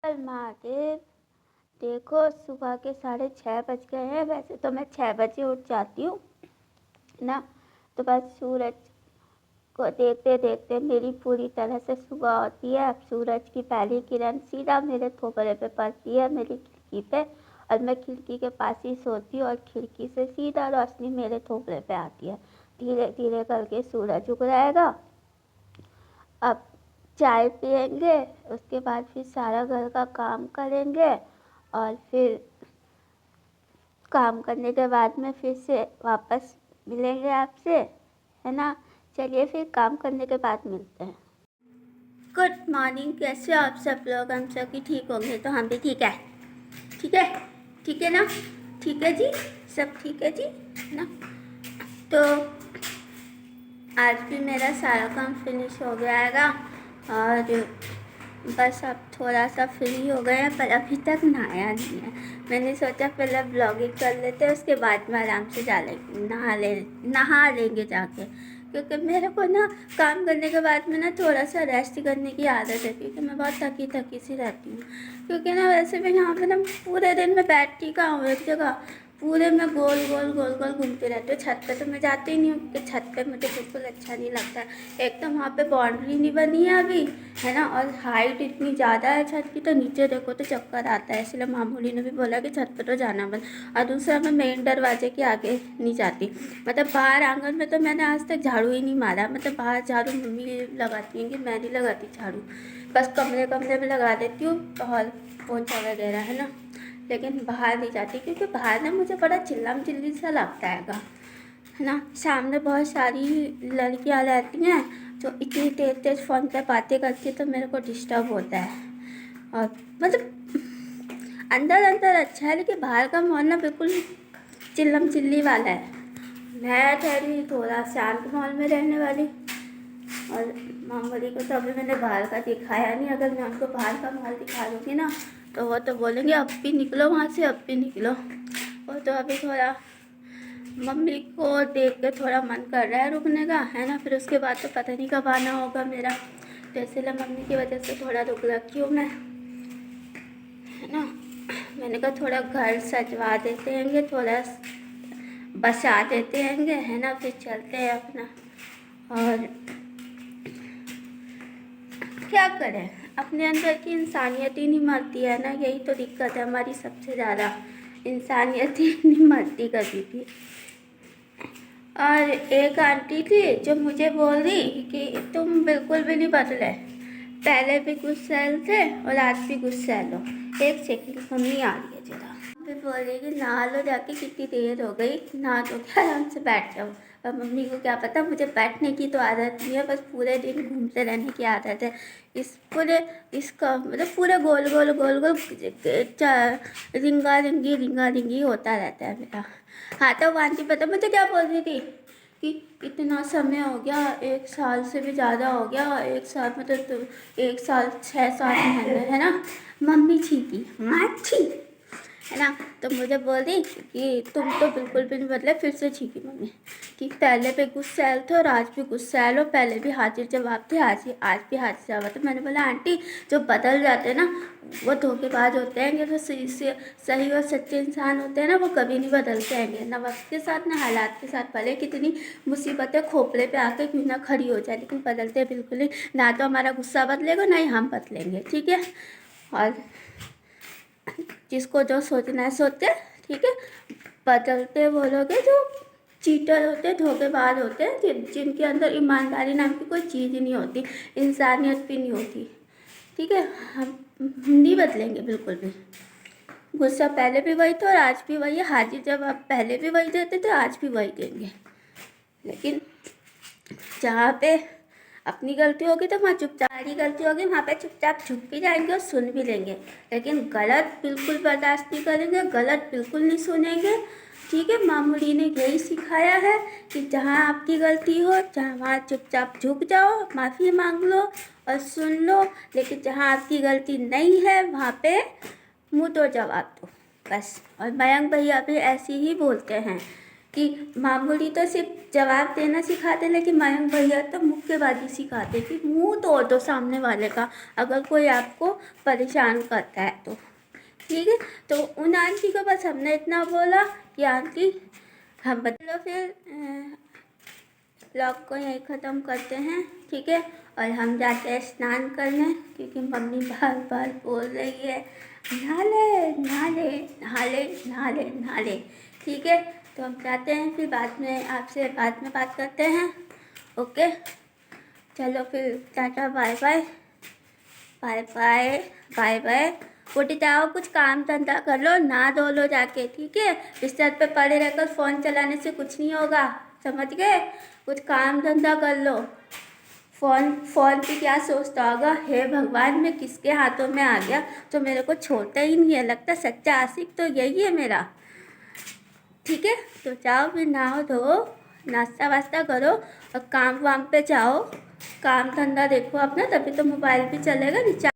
हर महादेव। देखो सुबह के 6:30 बज गए हैं। वैसे तो मैं 6 बजे उठ जाती हूँ ना, तो बस सूरज को देखते देखते मेरी पूरी तरह से सुबह होती है। अब सूरज की पहली किरण सीधा मेरे थोपड़े पे पड़ती है, मेरी खिड़की पे, और मैं खिड़की के पास ही सोती हूँ और खिड़की से सीधा रोशनी मेरे थोपड़े पे आती है। धीरे धीरे करके सूरज उग जाएगा। अब चाय पियेंगे, उसके बाद फिर सारा घर का काम करेंगे और फिर काम करने के बाद में फिर से वापस मिलेंगे आपसे, है ना। चलिए फिर काम करने के बाद मिलते हैं। गुड मॉर्निंग, कैसे हो आप सब लोग? हम सब भी ठीक होंगे तो हम भी ठीक है। ठीक है, ठीक है ना? ठीक है जी, सब ठीक है जी, ना। तो आज भी मेरा सारा काम फिनिश हो गया है और बस अब थोड़ा सा फ्री हो गए हैं, पर अभी तक नहाया नहीं है। मैंने सोचा पहले ब्लॉगिंग कर लेते हैं, उसके बाद में आराम से नहा लेंगे जाके, क्योंकि मेरे को ना काम करने के बाद में ना थोड़ा सा रेस्ट करने की आदत है, क्योंकि मैं बहुत थकी थकी सी रहती हूँ। क्योंकि ना वैसे भी यहाँ पे ना पूरे दिन में बैठती कहाँ हूँ एक जगह, पूरे में गोल गोल गोल गोल घूमती रहती हूँ। छत पे तो मैं जाती ही नहीं हूँ, क्योंकि छत पे मुझे बिल्कुल अच्छा नहीं लगता है। एक तो वहाँ पे बाउंड्री नहीं बनी है अभी, है ना, और हाइट इतनी ज़्यादा है छत की, तो नीचे देखो तो चक्कर आता है। इसलिए मामूली ने भी बोला कि छत पे तो जाना बंद। और दूसरा, मैं मेन दरवाजे के आगे नहीं जाती, मतलब बाहर आंगन में तो मैंने आज तक झाड़ू ही नहीं मारा। मतलब बाहर झाड़ू मम्मी लगाती हैं कि मैं नहीं लगाती झाड़ू, बस कमरे कमरे में लगा देती हूँ, हॉल पोछा वगैरह, है ना, लेकिन बाहर नहीं जाती, क्योंकि बाहर ना मुझे बड़ा चिल्लम चिल्ली सा लगता है ना। सामने बहुत सारी लड़कियां रहती हैं जो इतनी तेज तेज फ़ोन पे बातें करती है, तो मेरे को डिस्टर्ब होता है। और मतलब अंदर अंदर अच्छा है, लेकिन बाहर का माहौल ना बिल्कुल चिल्लम चिल्ली वाला है। मैं ठहरी थोड़ा शांत माहौल में रहने वाली, और मामूली को तो अभी मैंने बाहर का दिखाया नहीं। अगर मैं उनको बाहर का माहौल दिखा दूँगी ना, तो वो तो बोलेंगे अब भी निकलो वहाँ से, अब भी निकलो। और तो अभी थोड़ा मम्मी को देख के थोड़ा मन कर रहा है रुकने का, है ना। फिर उसके बाद तो पता नहीं कब आना होगा मेरा, तो इसलिए मम्मी की वजह से थोड़ा रुक रखी हूँ मैं, है ना। मैंने कहा थोड़ा घर सजवा देते हैंगे, थोड़ा बसा देते हैंगे, है ना, फिर चलते हैं अपना। और क्या करें, अपने अंदर की इंसानियत ही नहीं मरती है ना, यही तो दिक्कत है हमारी सबसे ज़्यादा। इंसानियत ही नहीं मरती कभी भी। और एक आंटी थी जो मुझे बोल रही कि तुम बिल्कुल भी नहीं बदले, पहले भी गुस्सैल थे और आज भी गुस्सैल हो। एक सेकंड, मम्मी आ रही है जरा। फिर बोल रही कि नहा लो जाके, कितनी देर हो गई, नहा तो क्या, आराम से बैठ जाओ। और मम्मी को क्या पता, मुझे बैठने की तो आदत नहीं है, बस पूरे दिन घूमते रहने की आदत है। इसका मतलब पूरे गोल गोल गोल गोल रिंगा रिंगी होता रहता है मेरा। हाँ, तो वो आंटी पता मुझे क्या बोल रही थी कि इतना समय हो गया, 1 साल से भी ज़्यादा हो गया, 1 साल मतलब तो 1 साल 6-7 महीने, है ना। मम्मी छींकी, माँ छी, है ना। तो मुझे बोल दी कि तुम तो बिल्कुल भी नहीं बदले। फिर से छींकी मम्मी कि पहले भी गुस्सैल थे और आज भी गुस्सैल हो, पहले भी हाजिर जवाब थे, आज भी हाजिर जवाब। तो मैंने बोला आंटी, जो बदल जाते हैं ना वो धोखेबाज होते हैं, जो सही और सच्चे इंसान होते हैं ना, वो कभी नहीं बदलते हैं, ना वक्त के साथ ना हालात के साथ। भले कितनी मुसीबतें खोपड़े पे आके क्यों ना खड़ी हो जाए, लेकिन बदलते बिल्कुल ही ना। तो हमारा गुस्सा बदलेगा, ना ही हम बदलेंगे, ठीक है। और जिसको जो सोचना है सोचे, ठीक है। बदलते वो लोग हैं जो चीटर होते, धोखेबाज होते हैं, जिनके अंदर ईमानदारी नाम की कोई चीज़ ही नहीं होती, इंसानियत भी नहीं होती, ठीक है। हम नहीं बदलेंगे बिल्कुल भी। गुस्सा पहले भी वही था और आज भी वही है, हाजिर जवाब पहले भी वही देते थे, आज भी वही देंगे। लेकिन जहाँ पे अपनी गलती होगी तो वहाँ चुपचाप, सारी गलती होगी वहाँ पे चुपचाप झुक भी जाएंगे और सुन भी लेंगे, लेकिन गलत बिल्कुल बर्दाश्त नहीं करेंगे, गलत बिल्कुल नहीं सुनेंगे, ठीक है। मामूली ने यही सिखाया है कि जहाँ आपकी गलती हो, जहाँ वहाँ चुपचाप झुक जाओ, माफ़ी मांग लो और सुन लो, लेकिन जहाँ आपकी गलती नहीं है वहाँ पे मुँह तोड़ जवाब दो, बस। और मयंक भैया भी ऐसे ही बोलते हैं कि मामूली तो सिर्फ जवाब देना सिखाते, लेकिन मयंक भैया तो मुक्केबाजी सिखाते कि मुंह तोड़ दो सामने वाले का अगर कोई आपको परेशान करता है तो। ठीक है, तो उन आंटी को बस हमने इतना बोला कि आंटी हम बदलो, फिर ब्लॉग को यहीं ख़त्म करते हैं। ठीक है, और हम जाते हैं स्नान करने, क्योंकि मम्मी बार बार बोल रही है नहा ले नहा ले नहा ले नहा ले नहा ले। ठीक है, तो हम जाते हैं, फिर बाद में आपसे बाद में बात करते हैं। ओके, चलो फिर tata bye bye bye bye bye bye. उठ जाओ, कुछ काम धंधा कर लो, नहा धो लो जाके। ठीक है, बिस्तर पे पड़े रहकर फ़ोन चलाने से कुछ नहीं होगा, समझ गए? कुछ काम धंधा कर लो। फ़ोन पे क्या सोचता होगा, हे भगवान मैं किसके हाथों में आ गया तो मेरे को छोड़ता ही नहीं है, लगता सच्चा आशिक तो यही है मेरा। ठीक है, तो जाओ फिर नहाओ धो, नाश्ता वास्ता करो और काम वाम पे जाओ, काम धंधा देखो अपना, तभी तो मोबाइल भी चलेगा। रिचार्ज